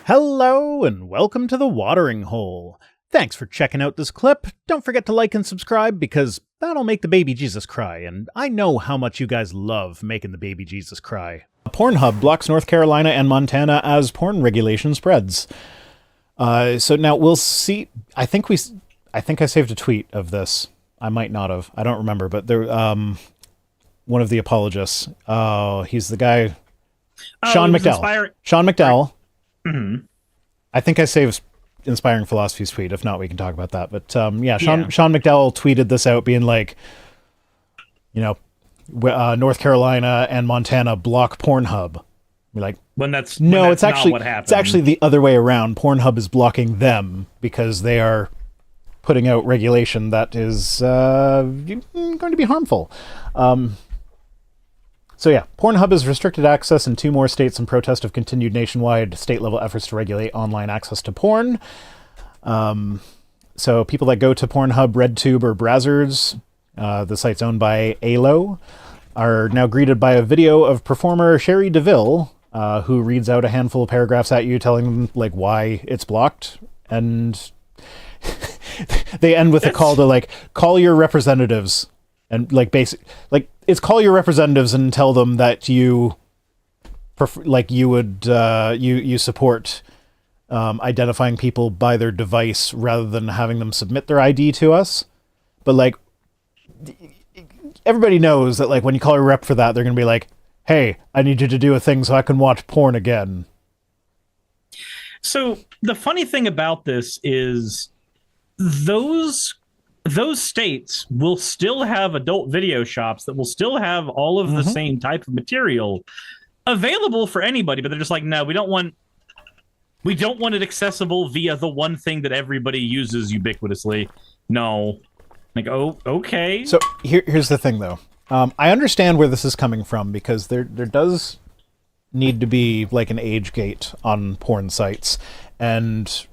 Hello and welcome to the Watering Hole. Thanks for checking out this clip. Don't forget to like and subscribe because that'll make the baby Jesus cry, and I know how much you guys love making the baby Jesus cry. PornHub blocks North Carolina and Montana as porn regulation spreads. So now we'll see. I think I saved a tweet of this. I might not have. I don't remember, but there one of the apologists. Oh, he's the guy. Sean McDowell. Sean McDowell. Mm-hmm. I think I saved Inspiring Philosophy's tweet. If not, we can talk about that. But Sean McDowell tweeted this out being like, North Carolina and Montana block PornHub. We're like, it's actually not what happened. It's actually the other way around. PornHub is blocking them because they are putting out regulation that is going to be harmful. So yeah, PornHub has restricted access in 2 more states in protest of continued nationwide state-level efforts to regulate online access to porn. So people that go to PornHub, RedTube, or Brazzers, the site's owned by ALO, are now greeted by a video of performer Sherry DeVille, who reads out a handful of paragraphs at you telling them why it's blocked, and they end with a call to call your representatives. And it's call your representatives and tell them that you support identifying people by their device rather than having them submit their ID to us. But everybody knows that when you call your rep for that, they're going to be like, "Hey, I need you to do a thing so I can watch porn again." So the funny thing about this is those states will still have adult video shops that will still have all of the same type of material available for anybody, but they're just like, no, we don't want it accessible via the one thing that everybody uses ubiquitously. No. Okay. So here's the thing, though. I understand where this is coming from because there does need to be an age gate on porn sites, and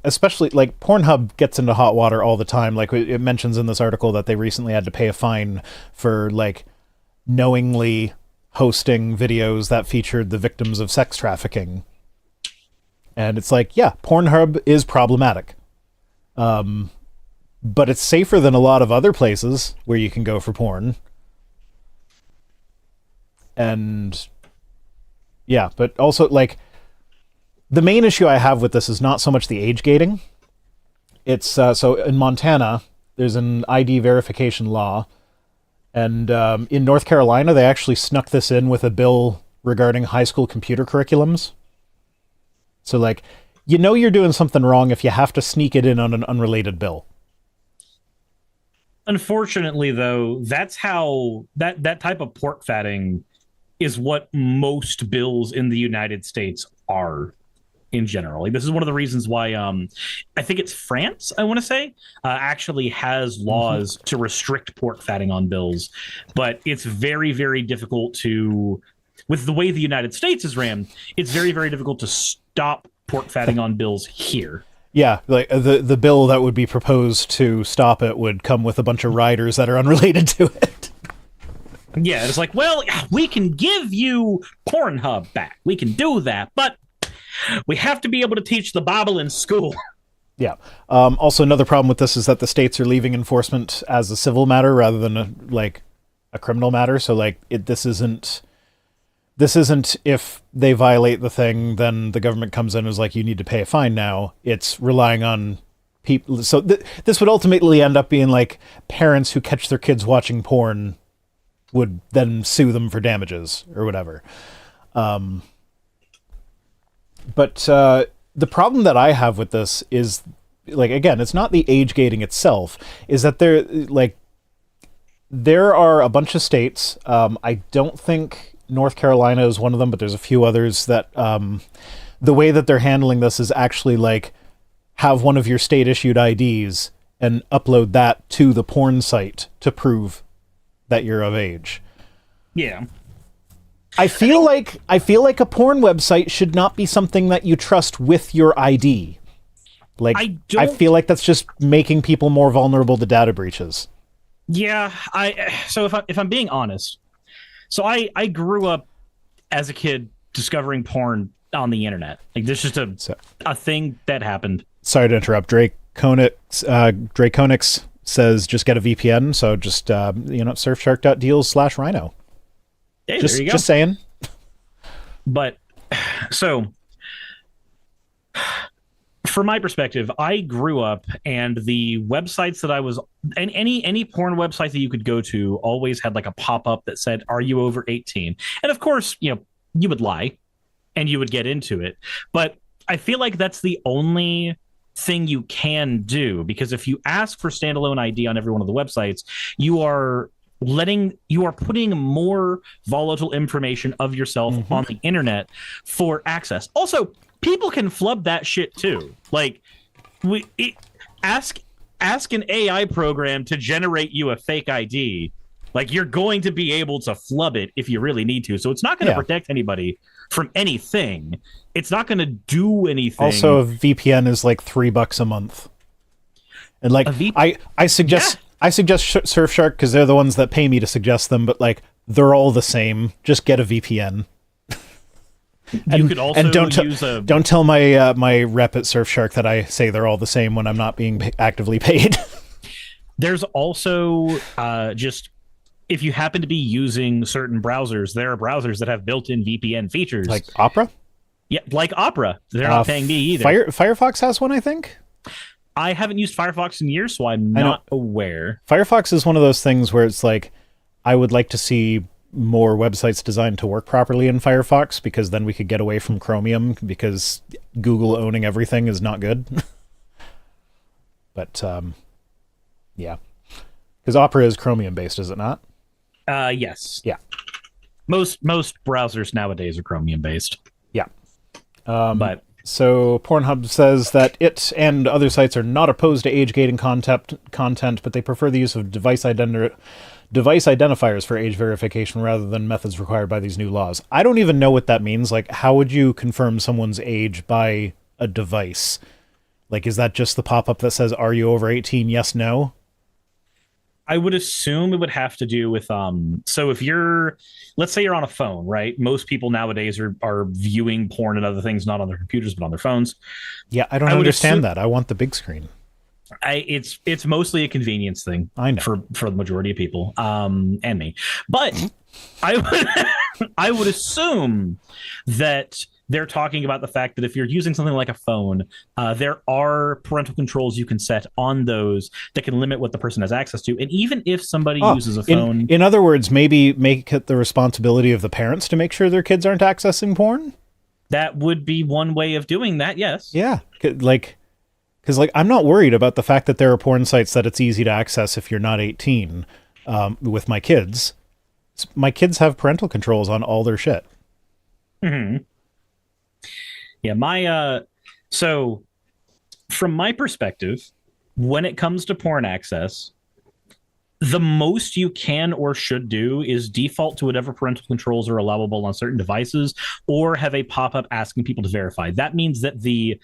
especially PornHub gets into hot water all the time. It mentions in this article that they recently had to pay a fine for knowingly hosting videos that featured the victims of sex trafficking. And it's PornHub is problematic. But it's safer than a lot of other places where you can go for porn. And yeah, but also the main issue I have with this is not so much the age gating. It's so in Montana, there's an ID verification law, and in North Carolina, they actually snuck this in with a bill regarding high school computer curriculums. So you're doing something wrong if you have to sneak it in on an unrelated bill. Unfortunately, though, that's how that type of pork fatting is what most bills in the United States are. In general, this is one of the reasons why I think it's France, I want to say, actually has laws to restrict pork fatting on bills, but it's very, very difficult to, with the way the United States is ran, it's very, very difficult to stop pork fatting on bills here. Yeah, the bill that would be proposed to stop it would come with a bunch of riders that are unrelated to it. Yeah, it's we can give you PornHub back. We can do that, but we have to be able to teach the Bible in school. Yeah. Also, another problem with this is that the states are leaving enforcement as a civil matter rather than a criminal matter. So this isn't if they violate the thing, then the government comes in and is you need to pay a fine now. It's relying on people. So this would ultimately end up being parents who catch their kids watching porn would then sue them for damages or whatever. But the problem that I have with this is, again, it's not the age gating itself. Is that there are a bunch of states. I don't think North Carolina is one of them, but there's a few others that the way that they're handling this is actually have one of your state issued IDs and upload that to the porn site to prove that you're of age. Yeah. I feel like a porn website should not be something that you trust with your ID. I feel like that's just making people more vulnerable to data breaches. Yeah, so if I'm being honest, so I grew up as a kid discovering porn on the internet. Like there's just a thing that happened. Sorry to interrupt. Draconix says just get a VPN. So just surfshark.deals/rhino. Hey, just, there you go. Just saying. But so from my perspective, I grew up and the websites that I was and any porn website that you could go to always had like a pop-up that said, "Are you over 18?" And of course, you would lie and you would get into it. But I feel like that's the only thing you can do, because if you ask for standalone ID on every one of the websites, you are putting more volatile information of yourself on the internet for access. Also, people can flub that shit too. Like, ask an AI program to generate you a fake ID. Like, you're going to be able to flub it if you really need to. So it's not going to protect anybody from anything. It's not going to do anything. Also, a VPN is like $3 a month. And like, I suggest Surfshark because they're the ones that pay me to suggest them, but like, they're all the same. Just get a VPN. You could also don't tell my my rep at Surfshark that I say they're all the same when I'm not being actively paid. There's also just, if you happen to be using certain browsers, there are browsers that have built-in VPN features. Like Opera? Yeah, like Opera. They're not paying me either. Firefox has one, I think. I haven't used Firefox in years, so I'm not aware. Firefox is one of those things where it's like, I would like to see more websites designed to work properly in Firefox, because then we could get away from Chromium, because Google owning everything is not good. But, yeah. Because Opera is Chromium-based, is it not? Yes. Yeah. Most browsers nowadays are Chromium-based. Yeah. But so Pornhub says that it and other sites are not opposed to age-gating content, but they prefer the use of device identifiers for age verification rather than methods required by these new laws. I don't even know what that means. Like, how would you confirm someone's age by a device? Like, is that just the pop-up that says, "Are you over 18? Yes, no?" I would assume it would have to do with so if let's say you're on a phone, right? Most people nowadays are viewing porn and other things not on their computers but on their phones. Yeah, I don't understand that. I want the big screen. It's mostly a convenience thing. I know. For the majority of people, and me. But I would assume that they're talking about the fact that if you're using something like a phone, there are parental controls you can set on those that can limit what the person has access to. And even if somebody uses a phone... In other words, maybe make it the responsibility of the parents to make sure their kids aren't accessing porn? That would be one way of doing that, yes. Yeah, because I'm not worried about the fact that there are porn sites that it's easy to access if you're not 18 with my kids. My kids have parental controls on all their shit. Mm-hmm. Yeah, so from my perspective, when it comes to porn access, the most you can or should do is default to whatever parental controls are allowable on certain devices, or have a pop-up asking people to verify. That means that the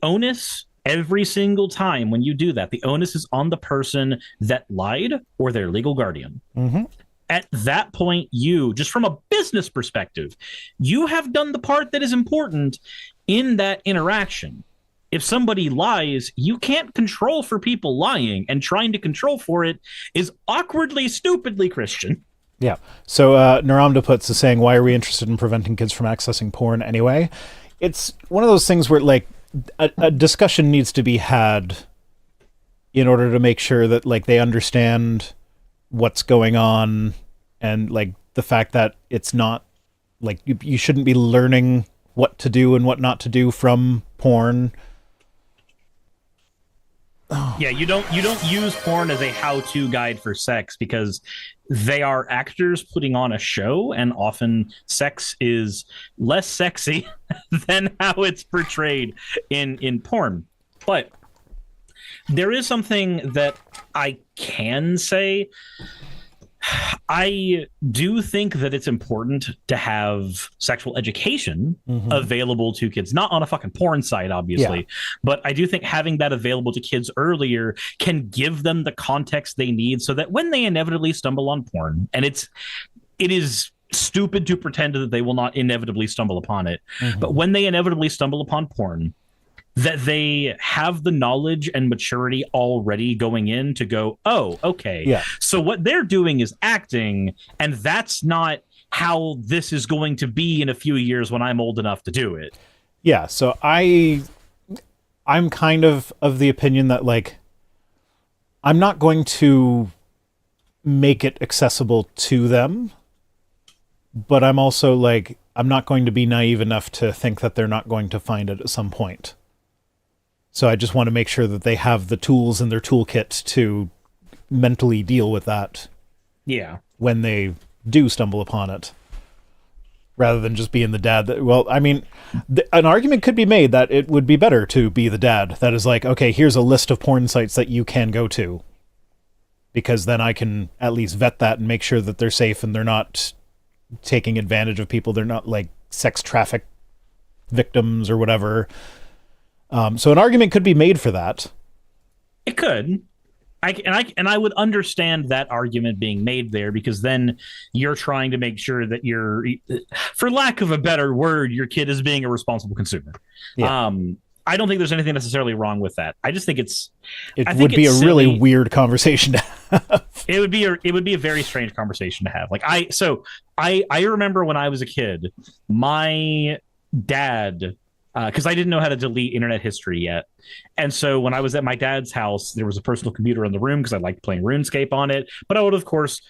onus every single time when you do that, the onus is on the person that lied or their legal guardian. Mm-hmm. At that point, you, just from a business perspective, you have done the part that is important in that interaction. If somebody lies, you can't control for people lying, and trying to control for it is awkwardly, stupidly Christian. Yeah. So Naramda is saying, why are we interested in preventing kids from accessing porn anyway? It's one of those things where, like, a discussion needs to be had in order to make sure that, like, they understand what's going on, and like the fact that it's not like you shouldn't be learning what to do and what not to do from porn. Yeah, you don't use porn as a how-to guide for sex, because they are actors putting on a show, and often sex is less sexy than how it's portrayed in porn. But there is something that I can say. I do think that it's important to have sexual education available to kids, not on a fucking porn site, obviously, but I do think having that available to kids earlier can give them the context they need so that when they inevitably stumble on porn, and it is stupid to pretend that they will not inevitably stumble upon it. Mm-hmm. But when they inevitably stumble upon porn, that they have the knowledge and maturity already going in to go, oh, okay. Yeah. So what they're doing is acting, and that's not how this is going to be in a few years when I'm old enough to do it. Yeah, so I'm kind of the opinion that, like, I'm not going to make it accessible to them, but I'm also, like, I'm not going to be naive enough to think that they're not going to find it at some point. So I just want to make sure that they have the tools in their toolkit to mentally deal with that. Yeah. When they do stumble upon it. Rather than just being the dad that, well, I mean, an argument could be made that it would be better to be the dad that is like, okay, here's a list of porn sites that you can go to. Because then I can at least vet that and make sure that they're safe and they're not taking advantage of people. They're not like sex traffic victims or whatever. So an argument could be made for that. It could. I would understand that argument being made there, because then you're trying to make sure that you're, for lack of a better word, your kid is being a responsible consumer. Yeah. I don't think there's anything necessarily wrong with that. I just think it would be a silly, really weird conversation to have. It would be a very strange conversation to have. Like I remember when I was a kid, my dad, because I didn't know how to delete internet history yet. And so when I was at my dad's house, there was a personal computer in the room because I liked playing RuneScape on it. But I would, of course,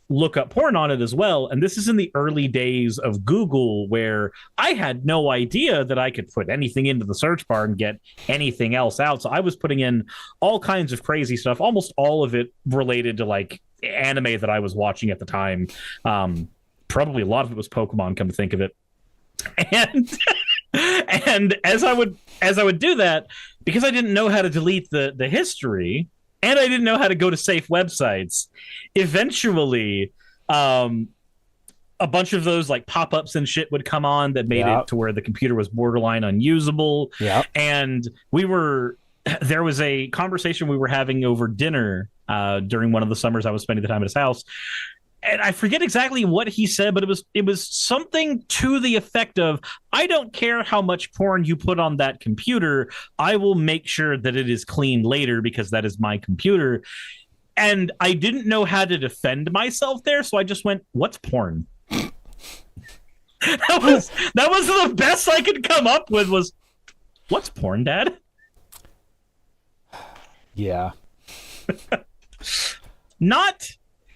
look up porn on it as well. And this is in the early days of Google, where I had no idea that I could put anything into the search bar and get anything else out. So I was putting in all kinds of crazy stuff, almost all of it related to like anime that I was watching at the time. Probably a lot of it was Pokemon, come to think of it. And as I would do that, because I didn't know how to delete the history, and I didn't know how to go to safe websites, eventually a bunch of those like pop-ups and shit would come on that made it to where the computer was borderline unusable. Yeah. And there was a conversation we were having over dinner during one of the summers I was spending the time at his house. And I forget exactly what he said, but it was something to the effect of, I don't care how much porn you put on that computer. I will make sure that it is clean later because that is my computer. And I didn't know how to defend myself there, so I just went, what's porn? that was the best I could come up with was, what's porn, Dad? Yeah.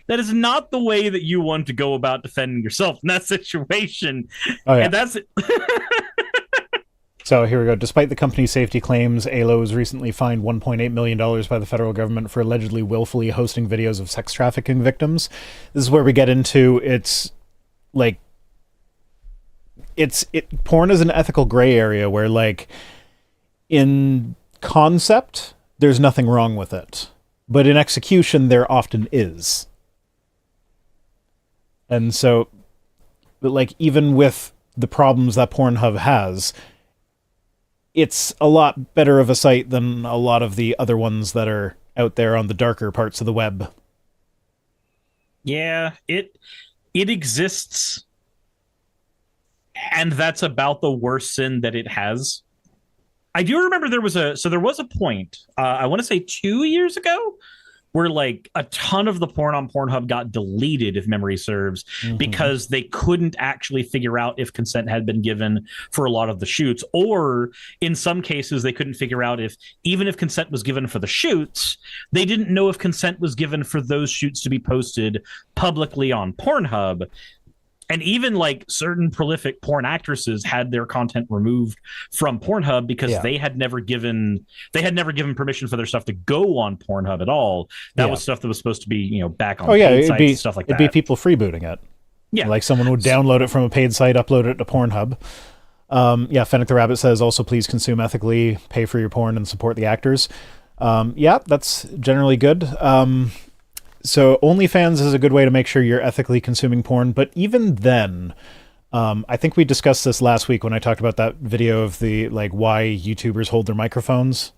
That is not the way that you want to go about defending yourself in that situation. Oh, yeah. And that's it. So here we go. Despite the company's safety claims, ALO was recently fined $1.8 million by the federal government for allegedly willfully hosting videos of sex trafficking victims. This is where we get into porn is an ethical gray area where, like, in concept, there's nothing wrong with it. But in execution, there often is. And so, like, even with the problems that PornHub has, it's a lot better of a site than a lot of the other ones that are out there on the darker parts of the web. Yeah, it exists, and that's about the worst sin that it has. I do remember there was a point, I want to say 2 years ago, where like a ton of the porn on Pornhub got deleted, if memory serves, because they couldn't actually figure out if consent had been given for a lot of the shoots, or in some cases they couldn't figure out if, even if consent was given for the shoots, they didn't know if consent was given for those shoots to be posted publicly on Pornhub. And even like certain prolific porn actresses had their content removed from Pornhub because they had never given permission for their stuff to go on Pornhub at all. That was stuff that was supposed to be, back on paid sites and stuff like that. It'd be people freebooting it. Yeah. Like someone would download it from a paid site, upload it to Pornhub. Fennec the Rabbit says, also please consume ethically, pay for your porn, and support the actors. That's generally good. So OnlyFans is a good way to make sure you're ethically consuming porn. But even then, I think we discussed this last week when I talked about that video of the, like, why YouTubers hold their microphones.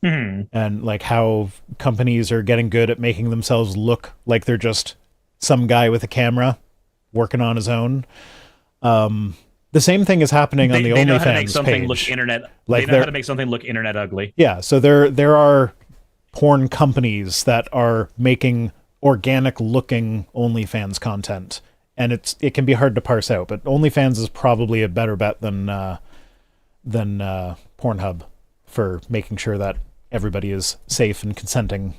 And like how companies are getting good at making themselves look like they're just some guy with a camera working on his own. The same thing is happening on the they know OnlyFans how to make something page. Look internet. Like they know how to make something look internet ugly. Yeah, so there are porn companies that are making organic looking OnlyFans content, and it can be hard to parse out. But OnlyFans is probably a better bet than PornHub for making sure that everybody is safe and consenting.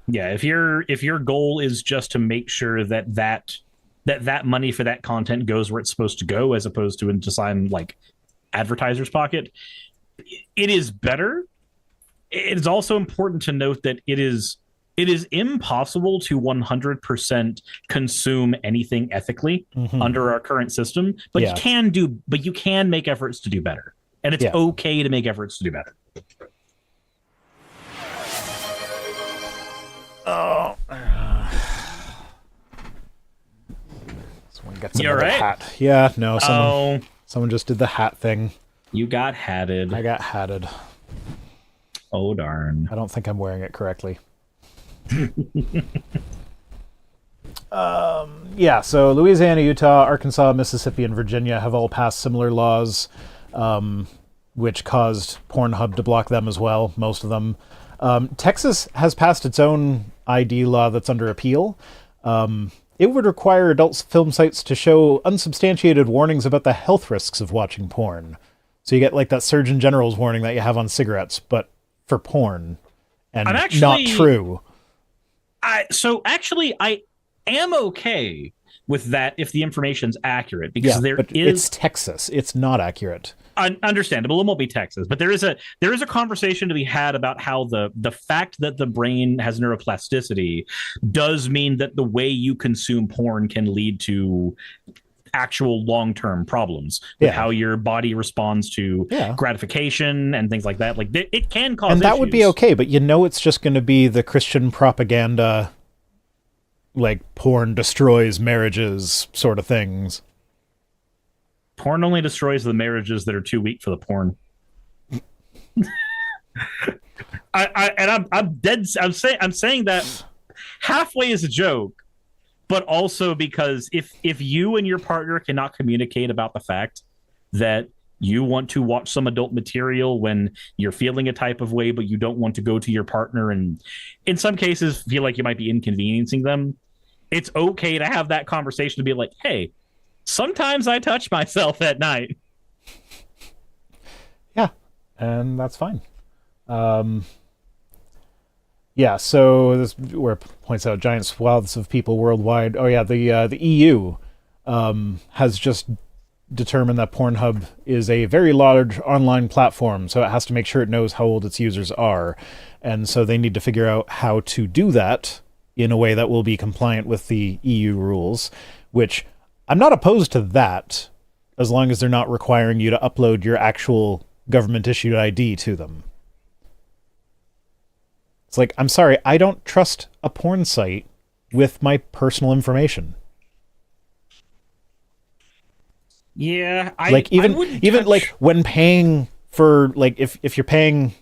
Yeah, if your goal is just to make sure that money for that content goes where it's supposed to go, as opposed to into some like advertiser's pocket, it is better. It is also important to note that it is impossible to 100% consume anything ethically under our current system, but you can make efforts to do better, and it's okay to make efforts to do better. Oh. Someone gets You another all right? hat. Yeah, no, someone just did the hat thing. You got hatted. I got hatted. Oh, darn. I don't think I'm wearing it correctly. Yeah, so Louisiana, Utah, Arkansas, Mississippi, and Virginia have all passed similar laws, which caused Pornhub to block them as well, most of them. Texas has passed its own ID law that's under appeal. It would require adult film sites to show unsubstantiated warnings about the health risks of watching porn. So you get like that Surgeon General's warning that you have on cigarettes, but for porn, and not true. I am okay with that if the information's accurate, because it's Texas. It's not accurate. Understandable. It won't be Texas, but there is a conversation to be had about how the fact that the brain has neuroplasticity does mean that the way you consume porn can lead to actual long-term problems with how your body responds to gratification and things like that. Like it can cause, and that would be okay, but it's just going to be the Christian propaganda, like porn destroys marriages sort of things. Porn only destroys the marriages that are too weak for the porn. I'm saying that halfway as a joke, but also because if you and your partner cannot communicate about the fact that you want to watch some adult material when you're feeling a type of way, but you don't want to go to your partner, and in some cases feel like you might be inconveniencing them, it's okay to have that conversation to be like, hey, sometimes I touch myself at night. Yeah, and that's fine. Yeah, so this where it points out giant swaths of people worldwide. Oh yeah, the EU has just determined that Pornhub is a very large online platform, so it has to make sure it knows how old its users are, and so they need to figure out how to do that in a way that will be compliant with the EU rules, which I'm not opposed to that, as long as they're not requiring you to upload your actual government-issued ID to them. It's like, I'm sorry, I don't trust a porn site with my personal information. Yeah, even like when paying for, like, if you're paying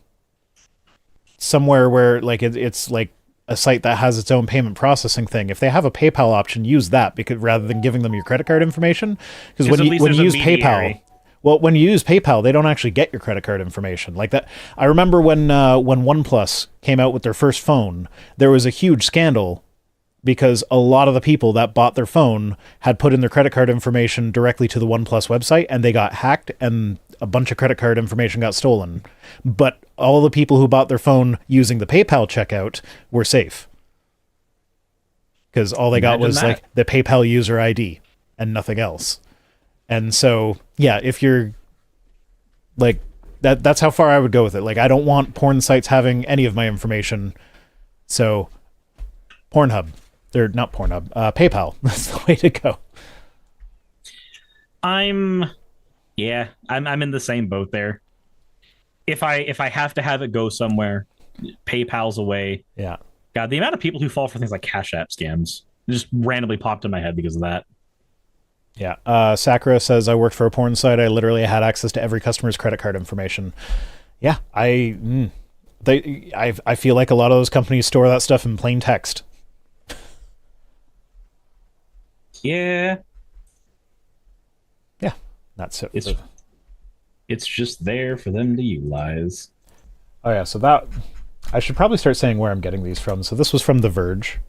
somewhere where like it's like a site that has its own payment processing thing, if they have a PayPal option, use that, because rather than giving them your credit card information, because when you use PayPal, when you use PayPal, they don't actually get your credit card information like that. I remember when OnePlus came out with their first phone, there was a huge scandal because a lot of the people that bought their phone had put in their credit card information directly to the OnePlus website, and they got hacked and a bunch of credit card information got stolen. But all the people who bought their phone using the PayPal checkout were safe, because all they got was like the PayPal user ID and nothing else. And so, yeah, if you're like that's how far I would go with it. Like, I don't want porn sites having any of my information. So Pornhub, they're not Pornhub, PayPal, that's the way to go. I'm in the same boat there. If I have to have it go somewhere, PayPal's away. Yeah. God, the amount of people who fall for things like Cash App scams just randomly popped in my head because of that. Yeah. Sakura says, I worked for a porn site. I literally had access to every customer's credit card information. Yeah. I feel like a lot of those companies store that stuff in plain text. Yeah. That's it. It's just there for them to utilize. Oh yeah, so that I should probably start saying where I'm getting these from. So this was from The Verge.